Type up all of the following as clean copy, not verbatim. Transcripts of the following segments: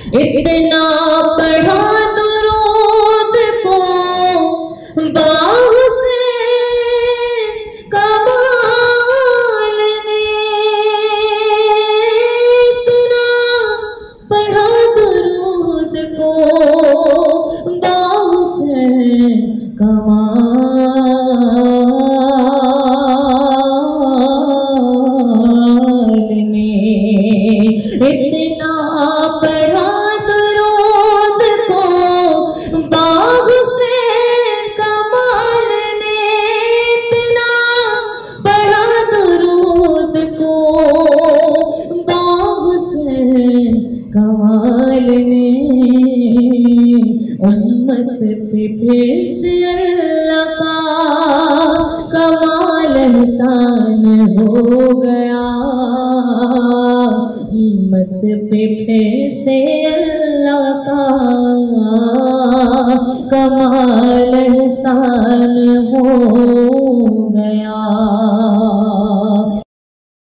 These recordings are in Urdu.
اتنا پڑھا درود کو باحسین کمال نے، اتنا پڑھا درود کو باحسین کمال نے، اتنا پڑھا درود کو باحسین کمال نے، اتنا پڑھا درود کو باحسین کمال نے، امت پہ پھر سے اللہ کا کمال احسان ہو گیا، امت پہ پھر سے اللہ کا کمال احسان ہو گیا۔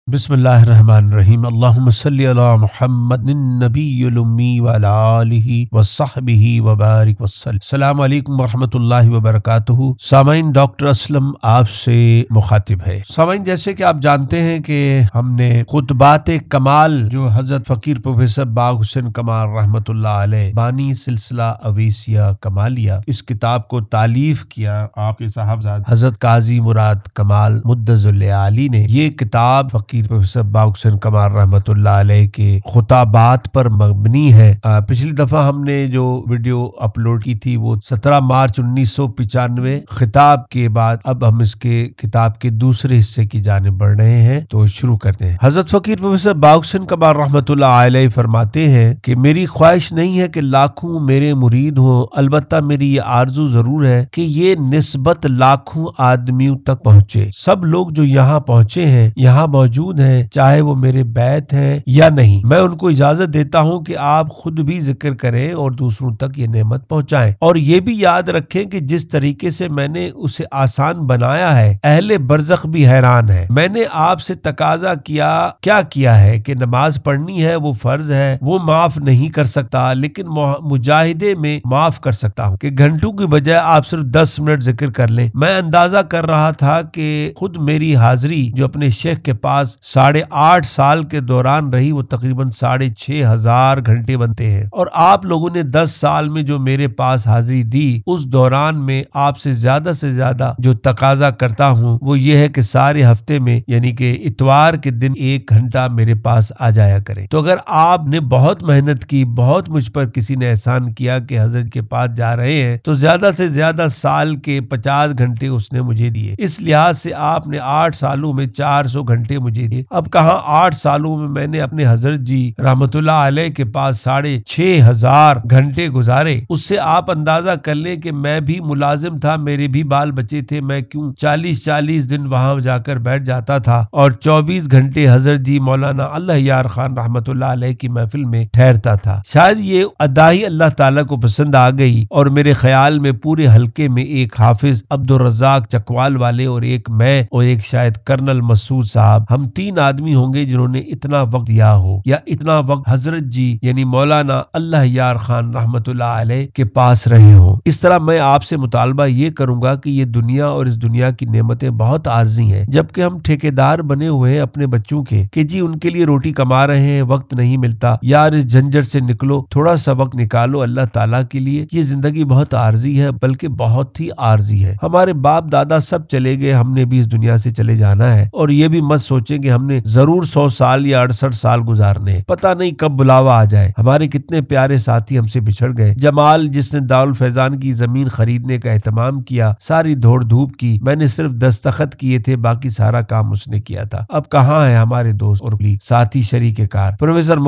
بسم اللہ الرحمن الرحیم، اللہم صلی علی محمد النبی الامی وعلی آلہ وصحبہ وبارک وسلم۔ السلام علیکم ورحمۃ اللہ وبرکاتہ۔ سامعین، ڈاکٹر اسلم آپ سے مخاطب ہے۔ سامعین، جیسے کہ آپ جانتے ہیں کہ ہم نے خطبات کمال جو حضرت فقیر پروفیسر باغ حسین کمال رحمۃ اللہ علیہ بانی سلسلہ اویسیہ کمالیہ اس کتاب کو تالیف کیا آپ کے صاحبزاد حضرت قاضی مراد کمال مدظ العالی نے۔ یہ کتاب فقیر پروفیسر باغ حسین کمال رحمۃ اللہ علیہ کے خطابات پر مبنی ہے۔ پچھلی دفعہ ہم نے جو ویڈیو اپلوڈ کی تھی وہ 17 مارچ 1995 خطاب کے بعد اب ہم اس کے کتاب کے دوسرے حصے کی جانب بڑھ رہے ہیں، تو شروع کرتے ہیں۔ حضرت فقیر پروفیسر باغ حسین کمال رحمۃ اللہ علیہ فرماتے ہیں کہ میری خواہش نہیں ہے کہ لاکھوں میرے مرید ہوں، البتہ میری یہ آرزو ضرور ہے کہ یہ نسبت لاکھوں آدمیوں تک پہنچے۔ سب لوگ جو یہاں پہنچے ہیں، یہاں موجود ہیں، چاہے وہ میرے بیت ہیں یا نہیں، میں ان کو اجازت دیتا ہوں کہ آپ خود بھی ذکر کریں اور دوسروں تک یہ نعمت پہنچائیں، اور یہ بھی یاد رکھیں کہ جس طریقے سے میں نے اسے آسان بنایا ہے اہل برزخ بھی حیران ہے۔ میں نے آپ سے تقاضا کیا ہے کہ نماز پڑھنی ہے، وہ فرض ہے، وہ معاف نہیں کر سکتا، لیکن مجاہدے میں معاف کر سکتا ہوں کہ گھنٹوں کی بجائے آپ صرف 10 منٹ ذکر کر لیں۔ میں اندازہ کر رہا تھا کہ خود میری حاضری جو اپنے شیخ کے پاس 8.5 سال کے دوران رہی وہ تقریباً 6,500 گھنٹے بنتے ہیں، اور آپ لوگوں نے 10 سال میں جو میرے پاس حاضری دی اس دوران میں آپ سے زیادہ جو تقاضا کرتا ہوں وہ یہ ہے کہ سارے ہفتے میں یعنی کہ اتوار کے دن 1 گھنٹہ میرے پاس آ جایا کریں۔ تو اگر آپ نے بہت محنت کی، بہت مجھ پر کسی نے احسان کیا کہ حضرت کے پاس جا رہے ہیں، تو زیادہ سے زیادہ سال کے 50 گھنٹے اس نے مجھے دیے، اس لحاظ سے آپ نے 8 سالوں میں 400 گھنٹے مجھے دیے۔ اب کہاں 8 سالوں میں نے اپنے حضرت جی رحمت اللہ علیہ کے پاس 6,500 گھنٹے گزارے، اس سے آپ اندازہ کر لیں کہ میں بھی ملازم تھا، میرے بھی بال بچے تھے، میں کیوں 40 دن وہاں جا کر بیٹھ جاتا تھا اور 24 گھنٹے حضرت جی مولانا اللہ یار خان رحمت اللہ علیہ کی محفل میں ٹھہرتا تھا۔ شاید یہ ادائی اللہ تعالیٰ کو پسند آ گئی، اور میرے خیال میں پورے حلقے میں ایک حافظ عبدالرزاق چکوال والے اور ایک میں اور ایک شاید کرنل مسعود صاحب، ہم 3 آدمی ہوں گے جنہوں نے اتنا وقت دیا ہو یا اتنا وقت حضرت جی یعنی مولانا اللہ یار خان رحمت اللہ علیہ کے پاس رہے ہوں۔ اس طرح میں آپ سے مطالبہ یہ کروں گا کہ یہ دنیا اور اس دنیا کی نعمتیں بہت عارضی ہیں، جبکہ ہم ٹھیکیدار بنے ہوئے ہیں اپنے بچوں کے کہ جی ان کے لیے روٹی کما رہے ہیں، وقت نہیں ملتا، یار اس جھنجھٹ سے نکلو، تھوڑا سا وقت نکالو اللہ تعالیٰ کے لیے۔ یہ زندگی بہت عارضی ہے، بلکہ بہت ہی عارضی ہے۔ ہمارے باپ دادا سب چلے گئے، ہم نے بھی اس دنیا سے چلے جانا ہے، اور یہ بھی مت سوچیں کہ ہم نے ضرور 100 سال یا 68 سال گزارنے ہیں، پتہ نہیں کب بلاوا آ جائے۔ ہمارے کتنے پیارے ساتھی ہم سے بچھڑ گئے۔ جمال جس نے دارالفیضان کی زمین خریدنے کا اہتمام کیا، ساری دوڑ دھوپ کی، میں نے صرف دستخط کیے تھے، باقی سارا کام اس نے کیا تھا۔ اب کہاں ہے ہمارے دوست اور ساتھی شریک کار؟ پروفیسر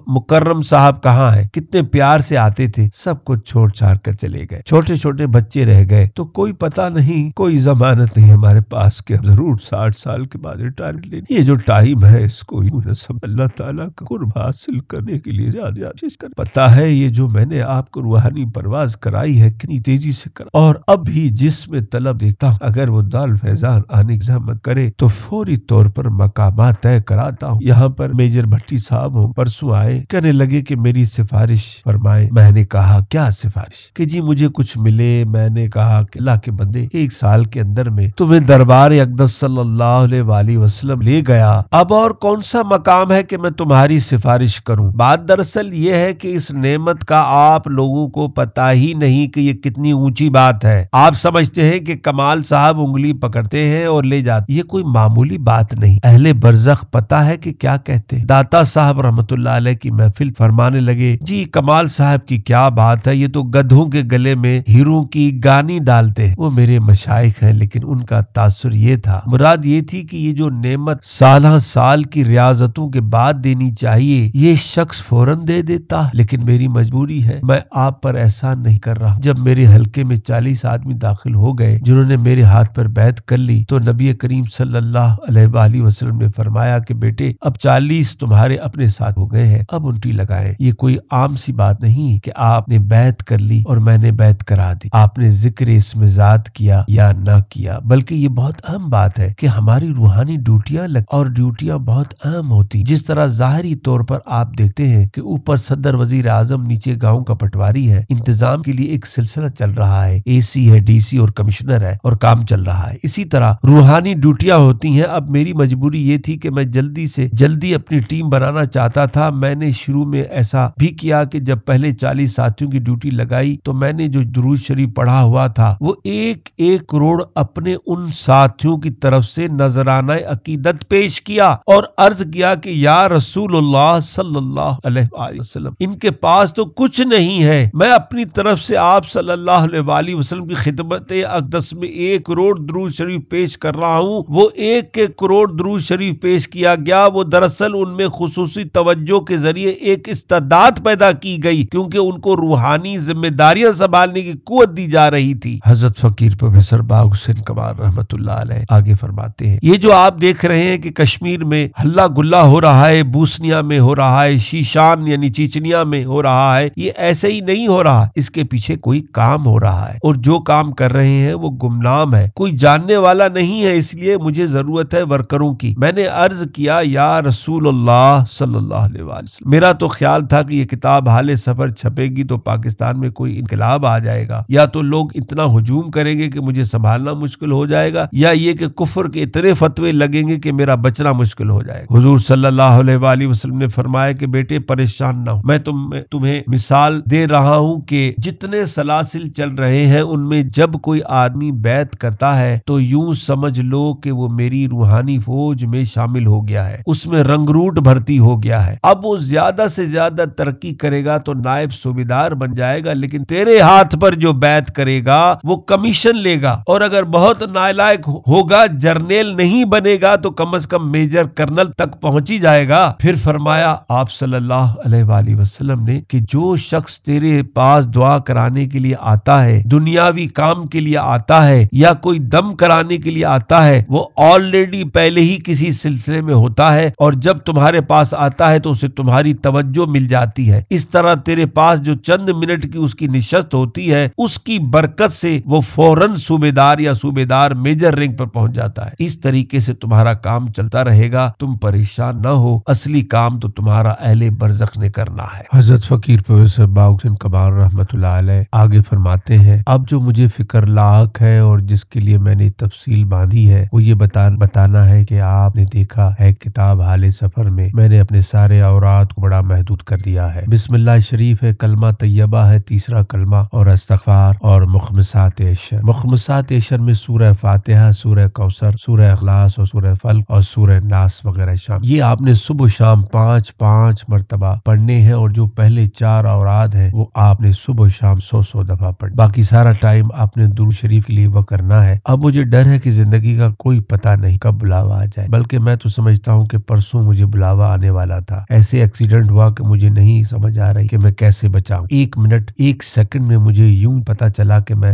مکرم صاحب کہاں ہیں؟ کتنے پیار سے آتے تھے، سب کچھ چھوڑ چھاڑ کر چلے گئے، چھوٹے چھوٹے بچے رہ گئے، تو کوئی پتہ نہیں، کوئی ضمانت نہیں ہمارے پاس کہ ضرور 60 سال کے بعد ریٹائرمنٹ لینی۔ یہ یہ جو ٹائم ہے اس کو یوں نہ سب اللہ تعالیٰ کا قرب حاصل کرنے کے لیے زیادہ کوشش کر. پتا ہے یہ جو میں نے آپ کو روحانی پرواز کرائی ہے کتنی تیزی سے کرا, اور اب بھی جس میں طلب دیکھتا ہوں اگر وہ دال فیضان آنے کی زحمت کرے تو فوری طور پر مقامات طے کراتا ہوں. یہاں پر میجر بھٹی صاحب ہوں, پرسوں آئے, کہنے لگے کہ میری سفارش فرمائے. میں نے کہا کیا سفارش؟ کہ جی مجھے کچھ ملے. میں نے کہا کہ اللہ کے بندے 1 سال کے اندر میں تمہیں دربار اقدس صلی اللہ علیہ وآلہ وسلم لے گیا, اب اور کون سا مقام ہے کہ میں تمہاری سفارش کروں؟ بات دراصل یہ ہے کہ اس نعمت کا آپ لوگوں کو پتا ہی نہیں کہ یہ کتنی اونچی بات ہے. آپ سمجھتے ہیں کہ کمال صاحب انگلی پکڑتے ہیں اور لے جاتے, یہ کوئی معمولی بات نہیں. اہل برزخ پتا ہے کہ کیا کہتے ہیں. داتا صاحب رحمت اللہ علیہ کی محفل فرمانے لگے, جی کمال صاحب کی کیا بات ہے, یہ تو گدھوں کے گلے میں ہیروں کی گانی ڈالتے ہیں. وہ میرے مشائخ ہیں لیکن ان کا تاثر یہ تھا, مراد یہ تھی کہ یہ جو نعمت سالہ سال کی ریاضتوں کے بعد دینی چاہیے یہ شخص فوراً دے دیتا, لیکن میری مجبوری ہے, میں آپ پر احسان نہیں کر رہا. جب میرے حلقے میں 40 آدمی داخل ہو گئے جنہوں نے میرے ہاتھ پر بیعت کر لی تو نبی کریم صلی اللہ علیہ وآلہ وسلم نے فرمایا کہ بیٹے اب 40 تمہارے اپنے ساتھ ہو گئے ہیں, اب انٹی لگائیں. یہ کوئی عام سی بات نہیں کہ آپ نے بیعت کر لی اور میں نے بیعت کرا دی, آپ نے ذکر اسم ذات کیا یا نہ کیا, بلکہ یہ بہت اہم بات ہے کہ ہماری روحانی ڈیوٹیاں اور ڈیوٹیاں بہت اہم ہوتی. جس طرح ظاہری طور پر آپ دیکھتے ہیں کہ اوپر صدر وزیر اعظم نیچے گاؤں کا پٹواری ہے, انتظام کے لیے ایک سلسلہ چل رہا ہے, اے سی ہے, ڈی سی اور کمشنر ہے اور کام چل رہا ہے, اسی طرح روحانی ڈیوٹیاں ہوتی ہیں. اب میری مجبوری یہ تھی کہ میں جلدی سے جلدی اپنی ٹیم بنانا چاہتا تھا. میں نے شروع میں ایسا بھی کیا کہ جب پہلے 40 ساتھیوں کی ڈیوٹی لگائی تو میں نے جو درود شریف پڑھا ہوا تھا وہ 1 کروڑ اپنے ان ساتھیوں کی طرف سے نذرانہ عقیدت پیش کیا اور عرض کیا کہ یا رسول اللہ صلی اللہ علیہ وآلہ وسلم ان کے پاس تو کچھ نہیں ہے, میں اپنی طرف سے آپ صلی اللہ علیہ وآلہ وسلم کی خدمت اقدس میں 1 کروڑ درود شریف پیش کر رہا ہوں. وہ 1 کروڑ درود شریف پیش کیا گیا, وہ دراصل ان میں خصوصی توجہ کے ذریعے ایک استعداد پیدا کی گئی کیونکہ ان کو روحانی ذمہ داریاں سنبھالنے کی قوت دی جا رہی تھی. حضرت فقیر پروفیسر باغ حسین کمال رحمت اللہ علیہ آگے فرماتے ہیں, یہ جو آپ دیکھ رہے ہیں کہ کشمیر میں ہلا گلا ہو رہا ہے, بوسنیا میں ہو رہا ہے, شیشان یعنی چیچنیا میں ہو رہا ہے, یہ ایسے ہی نہیں ہو رہا, اس کے پیچھے کوئی کام ہو رہا ہے اور جو کام کر رہے ہیں وہ گمنام ہے, کوئی جاننے والا نہیں ہے, اس لیے مجھے ضرورت ہے ورکروں کی. میں نے عرض کیا یا رسول اللہ صلی اللہ علیہ وسلم, میرا تو خیال تھا کہ یہ کتاب حال سفر چھپے گی تو پاکستان میں کوئی انقلاب آ جائے گا, یا تو لوگ اتنا ہجوم کریں گے کہ مجھے سنبھالنا مشکل ہو جائے گا, یا یہ کہ کفر کے اتنے فتوے لگیں گے کہ میرا بچنا مشکل ہو جائے گا. حضور صلی اللہ علیہ وآلہ وسلم نے فرمایا کہ بیٹے پریشان نہ ہو, میں تمہیں مثال دے رہا ہوں کہ جتنے سلاسل چل رہے ہیں ان میں جب کوئی آدمی بیعت کرتا ہے تو یوں سمجھ لو کہ وہ میری روحانی فوج میں شامل ہو گیا ہے, اس میں رنگ روٹ بھرتی ہو گیا ہے. اب وہ زیادہ سے زیادہ ترقی کرے گا تو نائب صوبیدار بن جائے گا, لیکن تیرے ہاتھ پر جو بیعت کرے گا وہ کمیشن لے گا, اور اگر بہت نالائق ہوگا جرنیل نہیں بنے گا تو کم از کم میجر کرنل تک پہنچ ہی جائے گا. پھر فرمایا آپ صلی اللہ علیہ وآلہ وسلم نے کہ جو شخص تیرے پاس دعا کرانے کے لیے آتا ہے, دنیاوی کام کے لیے آتا ہے یا کوئی دم کرانے کے لیے آتا ہے, وہ آلریڈی پہلے ہی کسی سلسلے میں ہوتا ہے اور جب تمہارے پاس آتا ہے تو اسے تمہاری توجہ مل جاتی ہے. اس طرح تیرے پاس جو چند منٹ کی اس کی نشست ہوتی ہے اس کی برکت سے وہ فوراً صوبیدار یا صوبیدار میجر رینک پر پہنچ جاتا ہے. اس طریقے سے تمہارا کام چلتا رہے گا, تم پریشان نہ ہو, اصلی کام تو تمہارا اہل برزخ نے کرنا ہے. حضرت فقیر پروفیسر باغ حسین کمال رحمت اللہ علیہ آگے فرماتے ہیں, اب جو مجھے فکر لاحق ہے اور جس کے لیے میں نے تفصیل باندھی ہے وہ یہ بتانا ہے کہ آپ نے دیکھا ہے کتاب حال سفر میں نے اپنے سارے اوراد کو بڑا محدود کر دیا ہے. بسم اللہ شریف ہے, کلمہ طیبہ ہے تیسرا کلمہ, اور استغفار اور مخمسات عشر. مخمسات عشر میں سورہ فاتحہ, سورہ کوثر, سورہ اخلاص اور سورہ فلق اور سورہ ناس وغیرہ شامل. یہ آپ نے صبح شام 5 مرتبہ پڑھنے ہیں, اور جو پہلے 4 اوراد ہیں وہ آپ نے صبح شام 100 دفعہ پڑھ. باقی سارا ٹائم آپ نے درود شریف کے لیے وہ کرنا ہے. اب مجھے ڈر ہے کہ زندگی کا کوئی پتہ نہیں کب بلاوا آ جائے, بلکہ میں تو سمجھتا ہوں کہ پرسوں مجھے بلاوا آنے والا تھا. ایسے ایکسیڈنٹ ہوا کہ مجھے نہیں سمجھ آ رہی کہ میں کیسے بچاؤں. 1 منٹ 1 سیکنڈ میں مجھے یوں پتا چلا کہ میں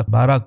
12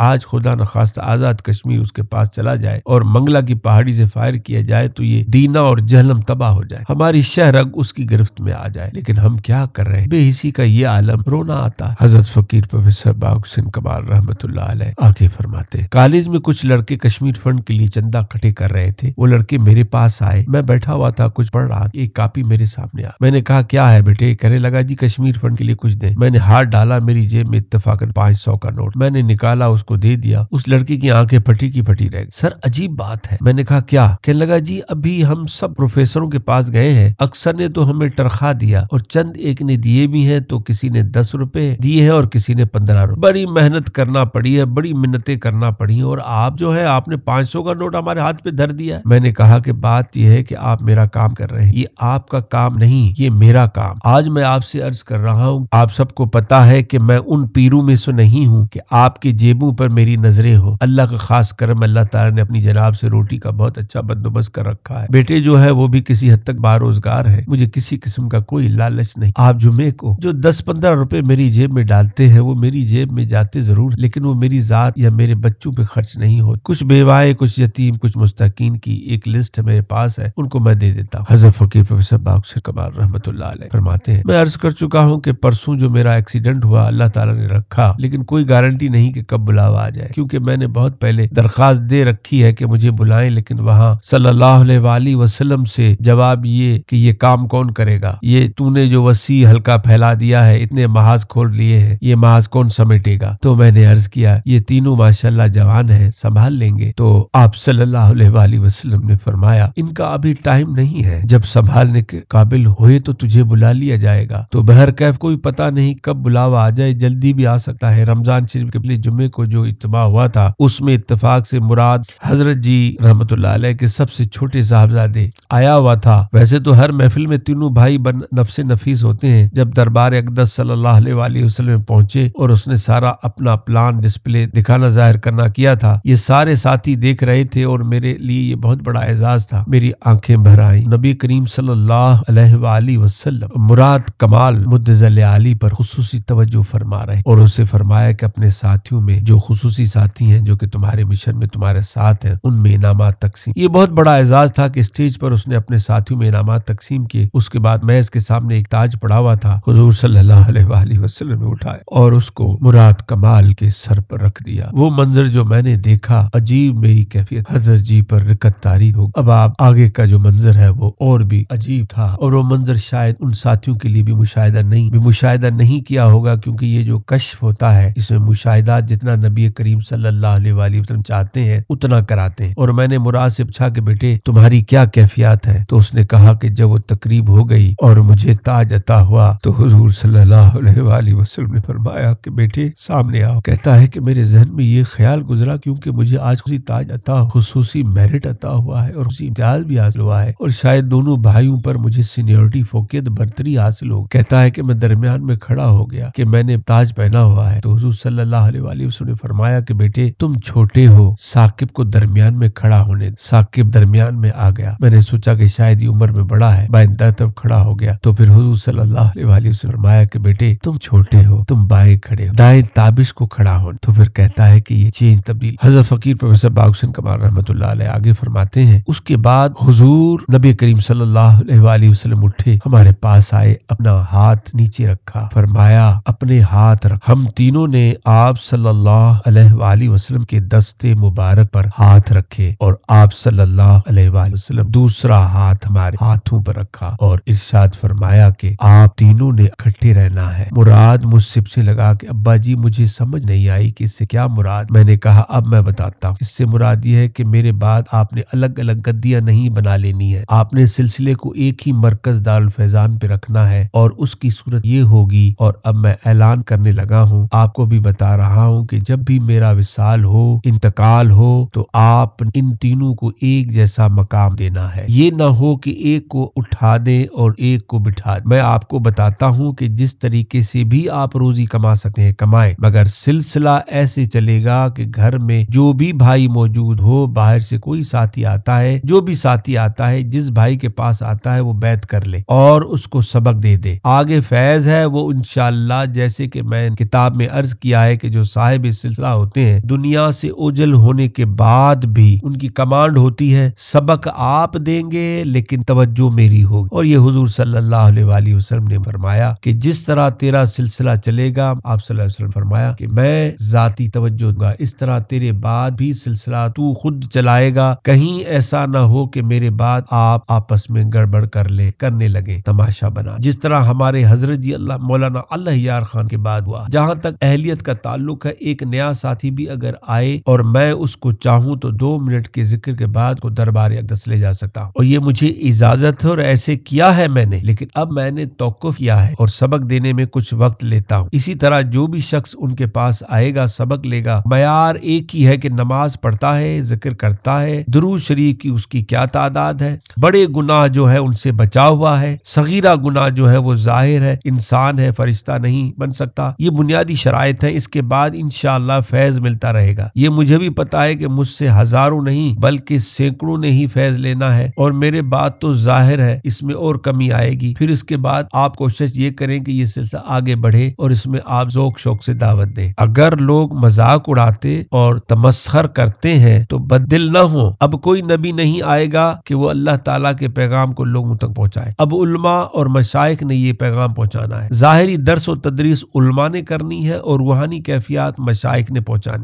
آج خدا نخواستہ آزاد کشمیر اس کے پاس چلا جائے اور منگلا کی پہاڑی سے فائر کیا جائے تو یہ دینا اور جہلم تباہ ہو جائے, ہماری شہ رگ اس کی گرفت میں آ جائے. لیکن ہم کیا کر رہے ہیں, بے حسی کا یہ عالم, رونا آتا ہے. حضرت فقیر پروفیسر باغ حسین کمال رحمت اللہ علیہ آگے فرماتے ہیں, کالج میں کچھ لڑکے کشمیر فنڈ کے لیے چندہ اکٹھے کر رہے تھے. وہ لڑکے میرے پاس آئے, میں بیٹھا ہوا تھا کچھ پڑھ رہا, ایک کاپی میرے سامنے آ. میں نے کہا کیا ہے بیٹے؟ کہنے لگا جی کشمیر فنڈ کے لیے کچھ دیں. میں نے ہاتھ ڈالا, میری جیب میں اتفاقاً 500 کا نوٹ. میں نے نکالا, اس کو دے دیا. اس لڑکی کی آنکھیں پھٹی کی پھٹی رہ گئی. سر عجیب بات ہے. میں نے کہا کیا؟ کہنے لگا جی ابھی ہم سب پروفیسروں کے پاس گئے ہیں, اکثر نے تو ہمیں تنخواہ دیا اور چند ایک نے دیے بھی ہیں, تو کسی نے 10 روپے دیے ہیں اور کسی نے 15 روپے. بڑی محنت کرنا پڑی ہے, بڑی منتیں کرنا پڑی ہیں, اور آپ جو ہے آپ نے 500 کا نوٹ ہمارے ہاتھ پہ دھر دیا. میں نے کہا کہ بات یہ ہے کہ آپ میرا کام کر رہے ہیں, یہ آپ کا کام نہیں, یہ میرا کام. آج میں آپ سے عرض کر رہا ہوں, آپ سب کو پتا ہے کہ میں ان پیروں میں سے نہیں ہوں کہ آپ کی جیبوں پر میری نظریں ہو. اللہ کا خاص کرم, اللہ تعالیٰ نے اپنی جناب سے روٹی کا بہت اچھا بندوبست کر رکھا ہے. بیٹے جو ہے وہ بھی کسی حد تک باروزگار ہے, مجھے کسی قسم کا کوئی لالچ نہیں. آپ جمعے کو جو 10-15 روپے میری جیب میں ڈالتے ہیں وہ میری جیب میں جاتے ضرور, لیکن وہ میری ذات یا میرے بچوں پہ خرچ نہیں ہوتے. کچھ بیوائے, کچھ یتیم, کچھ مستحقین کی ایک لسٹ میرے پاس ہے, ان کو میں دے دیتا ہوں. حضرت فقیر پروفیسر باغ حسین کمال رحمت اللہ علیہ فرماتے ہیں, میں عرض کر چکا ہوں کہ پرسوں جو میرا ایکسیڈنٹ ہوا اللہ تعالیٰ نے رکھا, لیکن کوئی گارنٹی نہیں کہ کب بلاوا آ جائے, کیونکہ میں نے بہت پہلے درخواست دے رکھی ہے کہ مجھے بلائیں, لیکن وہاں صلی اللہ علیہ وآلہ وسلم سے جواب یہ کہ یہ کام کون کرے گا, یہ تو نے جو وسیع حلقہ پھیلا دیا ہے, اتنے محاذ کھول لیے ہیں, یہ محاذ کون سمیٹے گا. تو میں نے عرض کیا یہ تینوں ماشاءاللہ جوان ہیں, سنبھال لیں گے. تو آپ صلی اللہ علیہ وآلہ وسلم نے فرمایا ان کا ابھی ٹائم نہیں ہے, جب سنبھالنے کے قابل ہوئے تو تجھے بلا لیا جائے گا. تو بہرکیف کوئی پتہ نہیں کب بلاوا آ جائے, جلدی بھی آ سکتا ہے. رمضان شریف کے پہلے جمعے کو جو اجتماع ہوا تھا اس میں اتفاق سے مراد حضرت جی رحمت اللہ علیہ کے سب سے چھوٹے صاحبزادے آیا ہوا تھا. ویسے تو ہر محفل میں تینوں بھائی بن نفس نفیس ہوتے ہیں. جب دربار اقدس صلی اللہ علیہ وآلہ وسلم پہنچے اور اس نے سارا اپنا پلان ڈسپلے دکھانا ظاہر کرنا کیا تھا, یہ سارے ساتھی دیکھ رہے تھے اور میرے لیے یہ بہت بڑا اعزاز تھا. میری آنکھیں بھر آئیں. نبی کریم صلی اللہ علیہ وآلہ وسلم مراد کمال مدظل علی پر خصوصی توجہ فرما رہے اور اسے فرمایا کہ اپنے ساتھیوں میں جو خصوصی ساتھی ہیں جو کہ تمہارے مشن میں تمہارے ساتھ ہیں ان میں انعامات تقسیم. یہ بہت بڑا اعزاز تھا کہ اسٹیج پر اس نے اپنے ساتھیوں میں انعامات تقسیم کیے. اس کے بعد میز کے سامنے ایک تاج پڑا ہوا تھا, حضور صلی اللہ علیہ وآلہ وسلم نے اٹھایا اور اس کو مراد کمال کے سر پر رکھ دیا. وہ منظر جو میں نے دیکھا, عجیب میری کیفیت حضرت جی پر رکت تاری ہو. اب آپ آگے کا جو منظر ہے وہ اور بھی عجیب تھا, اور وہ منظر شاید ان ساتھیوں کے لیے بھی مشاہدہ نہیں کیا ہوگا, کیونکہ یہ جو کشف ہوتا ہے اس میں مشاہدات جتنا نبی کریم صلی اللہ علیہ وآلہ وسلم چاہتے ہیں اتنا کراتے ہیں. اور میں نے مراد سے پوچھا کہ بیٹے تمہاری کیا کیفیات ہے, تو اس نے کہا کہ جب وہ تقریب ہو گئی اور مجھے تاج عطا ہوا تو حضور صلی اللہ علیہ وآلہ وسلم نے فرمایا کہ بیٹے سامنے آؤ. کہتا ہے کہ میرے ذہن میں یہ خیال گزرا کیونکہ مجھے آج خصوصی تاج عطا, خصوصی میرٹ عطا ہوا ہے اور خصوصی امتیاز بھی حاصل ہوا ہے, اور شاید دونوں بھائیوں پر مجھے سینیورٹی فوقیت برتری حاصل ہو. کہتا ہے کہ میں درمیان میں کھڑا ہو گیا کہ میں نے تاج پہنا ہوا ہے. تو حضور صلی اللہ علیہ وآلہ وسلم نے فرمایا کہ بیٹے تم چھوٹے ہو, ثاقب کو درمیان میں کھڑا ہونے. ثاقب درمیان میں آ گیا. میں نے سوچا کہ شاید یہ عمر میں بڑا ہے, بائیں طرف کھڑا ہو گیا. تو پھر حضور صلی اللہ علیہ وآلہ وسلم نے فرمایا کہ بیٹے تم چھوٹے ہو, تم بائیں کھڑے ہو, دائیں تابش کو کھڑا ہو. تو پھر کہتا ہے کہ یہ چینج تبدیل. حضرت فقیر پروفیسر باغ حسین کمال رحمت اللہ علیہ آگے فرماتے ہیں, اس کے بعد حضور نبی کریم صلی اللہ علیہ وآلہ وسلم اٹھے, ہمارے پاس آئے, اپنا ہاتھ نیچے رکھا, فرمایا اپنے ہاتھ رکھ. ہم تینوں نے آپ صلی اللہ علیہ وآلہ وسلم کے دستے مبارک پر ہاتھ رکھے اور آپ صلی اللہ علیہ وآلہ وسلم دوسرا ہاتھ ہمارے ہاتھوں پر رکھا اور ارشاد فرمایا کہ آپ تینوں نے اکٹھے رہنا ہے. مراد مجھ سے پوچھنے لگا کہ ابا جی مجھے سمجھ نہیں آئی کہ اس سے کیا مراد. میں نے کہا اب میں بتاتا ہوں. اس سے مراد یہ ہے کہ میرے بعد آپ نے الگ الگ گدیاں نہیں بنا لینی ہے, آپ نے سلسلے کو ایک ہی مرکز دارالفیضان پہ رکھنا ہے اور اس کی صورت یہ ہوگی. اور اب میں اعلان کرنے لگا ہوں, آپ کو بھی بتا رہا ہوں کہ جب بھی میرا وصال ہو, انتقال ہو, تو آپ ان تینوں کو ایک جیسا مقام دینا ہے. یہ نہ ہو کہ ایک کو اٹھا دیں اور ایک کو بٹھا دیں. میں آپ کو بتاتا ہوں کہ جس طریقے سے بھی آپ روزی کما سکتے ہیں کمائیں, مگر سلسلہ ایسے چلے گا کہ گھر میں جو بھی بھائی موجود ہو, باہر سے کوئی ساتھی آتا ہے, جو بھی ساتھی آتا ہے, جس بھائی کے پاس آتا ہے وہ بیعت کر لے اور اس کو سبق دے دے. آگے فیض ہے وہ انشاءاللہ جیسے کہ میں کتاب میں عرض کیا ہے کہ جو صاحب سلسلہ ہوتے ہیں دنیا سے اوجل ہونے کے بعد بھی ان کی کمانڈ ہوتی ہے سبق آپ دیں گے لیکن توجہ میری ہوگی. اور یہ حضور صلی اللہ علیہ وآلہ وسلم نے فرمایا کہ جس طرح تیرا سلسلہ چلے گا، آپ صلی اللہ علیہ وسلم فرمایا کہ میں ذاتی توجہ دوں گا، اس طرح تیرے بعد بھی سلسلہ تو خود چلائے گا. کہیں ایسا نہ ہو کہ میرے بعد آپ آپس میں گڑبڑ کرنے لگے، تماشا بنا. جس طرح ہمارے حضرت جی اللہ مولانا اللہ یار خان کے بعد ہوا. جہاں تک اہلیت کا تعلق ہے، ایک نیا ساتھی بھی اگر آئے اور میں اس کو چاہوں تو 2 منٹ کے ذکر کے بعد کو دربار اقدس لے جا سکتا ہوں، اور یہ مجھے اجازت ہے اور ایسے کیا ہے میں نے. لیکن اب میں نے توقف کیا ہے اور سبق دینے میں کچھ وقت لیتا ہوں. اسی طرح جو بھی شخص ان کے پاس آئے گا سبق لے گا، معیار ایک ہی ہے کہ نماز پڑھتا ہے، ذکر کرتا ہے، درود شریف کی اس کی کیا تعداد ہے، بڑے گناہ جو ہے ان سے بچا ہوا ہے، صغیرہ گناہ جو ہے وہ ظاہر ہے، انسان ہے فرشتہ نہیں بن سکتا. یہ بنیادی شرائط ہے. اس کے بعد انشاءاللہ فیض ملتا رہے گا. یہ مجھے بھی پتا ہے کہ مجھ سے ہزاروں نہیں بلکہ سینکڑوں نے ہی فیض لینا ہے، اور میرے بات تو ظاہر ہے، اس میں اور کمی آئے گی. پھر اس کے بعد آپ کوشش یہ کریں کہ یہ سلسلہ آگے بڑھے اور اس میں آپ ذوق شوق سے دعوت دیں. اگر لوگ مذاق اڑاتے اور تمسخر کرتے ہیں تو بددل نہ ہو. اب کوئی نبی نہیں آئے گا کہ وہ اللہ تعالیٰ کے پیغام کو لوگوں تک پہنچائے. اب علماء اور مشائخ نے یہ پیغام پہنچانا ہے. ظاہری درس و تدریس علماء نے کرنی ہے اور روحانی کیفیات مشائخ نے پہنچانی.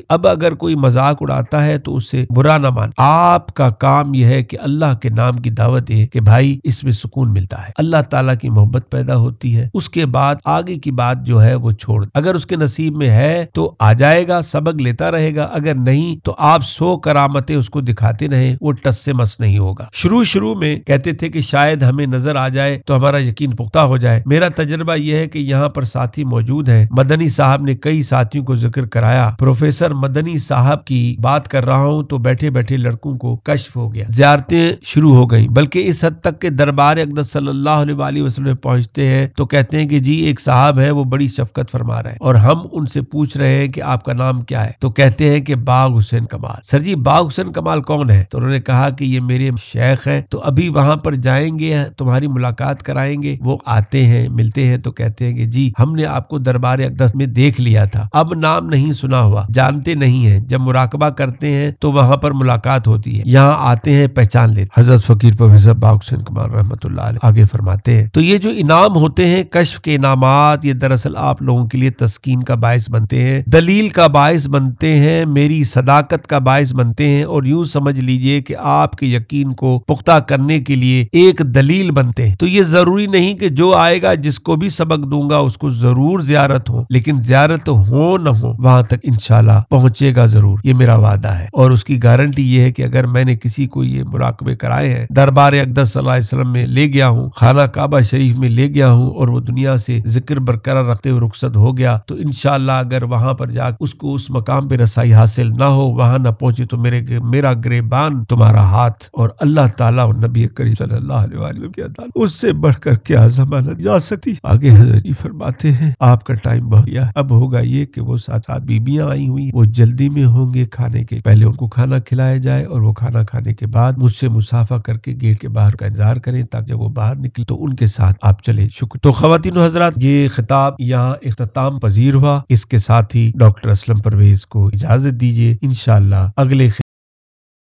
اب اگر کوئی مذاق اڑاتا ہے تو اس سے برا نہ مان. آپ کا کام یہ ہے کہ اللہ کے نام کی دعوت دے کہ بھائی اس میں سکون ملتا ہے، اللہ تعالیٰ کی محبت پیدا ہوتی ہے. اس کے بعد آگے کی بات جو ہے وہ چھوڑ. اگر اس کے نصیب میں ہے تو آ جائے گا، سبق لیتا رہے گا. اگر نہیں تو آپ 100 کرامتیں اس کو دکھاتے رہیں، وہ ٹس سے مس نہیں ہوگا. شروع میں کہتے تھے کہ شاید ہمیں نظر آ جائے تو ہمارا یقین پختہ ہو جائے. میرا تجربہ یہ ہے کہ یہاں پر ساتھی موجود ہیں. مدنی صاحب نے کئی ساتھیوں کو ذکر کرایا. پروفیسر مدنی صاحب کی بات کر رہا ہوں تو بیٹھے بیٹھے لڑکوں کو کشف ہو گیا، زیارتیں شروع ہو گئیں. بلکہ اس حد تک کہ دربار اقدس صلی اللہ علیہ وآلہ وسلم پہنچتے ہیں تو کہتے ہیں کہ جی ایک صاحب ہے وہ بڑی شفقت فرما رہے ہیں، اور ہم ان سے پوچھ رہے ہیں کہ آپ کا نام کیا ہے؟ تو کہتے ہیں کہ باغ حسین کمال. سر جی باغ حسین کمال کون ہے؟ تو انہوں نے کہا کہ یہ میرے شیخ ہیں، تو ابھی وہاں پر جائیں گے، تمہاری ملاقات کرائیں گے. وہ آتے ہیں، ملتے ہیں تو کہتے ہیں کہ جی ہم نے آپ کو دربار اقدس میں دیکھ لیا تھا، اب نام نہیں سنا ہوا، جانتے نہیں ہیں. جب مراقبہ کرتے ہیں تو وہاں پر ملاقات ہوتی ہے، یہاں آتے ہیں پہچان لیتے. حضرت فقیر پروفیسر باغ حسین کمال رحمۃ اللہ علیہ آگے فرماتے ہیں تو یہ جو انعام ہوتے ہیں کشف کے انعامات، یہ دراصل آپ لوگوں کے لیے تسکین کا باعث بنتے ہیں، دلیل کا باعث بنتے ہیں، میری صداقت کا باعث بنتے ہیں، اور یوں سمجھ لیجئے کہ آپ کے یقین کو پختہ کرنے کے لیے ایک دلیل بنتے ہیں. تو یہ ضروری نہیں کہ جو آئے گا جس کو بھی سبق دوں گا اس کو ضرور زیارت ہو، لیکن زیارت ہو نہ ہو وہاں تک انشاءاللہ پہنچے گا ضرور. یہ میرا وعدہ ہے، اور اس کی گارنٹی یہ ہے کہ اگر میں نے کسی کو یہ مراقبے کرائے ہیں، دربار اقدس صلی اللہ علیہ وسلم میں لے گیا ہوں، خانہ کعبہ شریف میں لے گیا ہوں، اور وہ دنیا سے ذکر برقرار رکھتے ہوئے رخصت ہو گیا، تو انشاءاللہ اگر وہاں پر جا اس کو اس مقام پہ رسائی حاصل نہ ہو، وہاں نہ پہنچے، تو میرا گریبان تمہارا ہاتھ، اور اللہ تعالیٰ اور نبی کریم صلی اللہ علیہ وسلم کی عدالت، اس سے بڑھ کر کیا ضمانت جا سکتی. آگے حضرت جی فرماتے ہیں آپ کا ٹائم بہت گیا، اب ہوگا یہ کہ وہ ساتھ بیبیاں آئی ہوئی، وہ جلدی میں ہوں گے کھانے کے، پہلے ان کو کھانا کھلایا جائے، اور وہ کھانا کھانے کے بعد مجھ سے مصافحہ کر کے گیٹ کے باہر کا انتظار کریں، تاکہ جب وہ باہر نکلے تو ان کے ساتھ آپ چلے. شکر. تو خواتین و حضرات، یہ خطاب یہاں اختتام پذیر ہوا. اس کے ساتھ ہی ڈاکٹر اسلم پرویز کو اجازت دیجیے. انشاءاللہ اگلے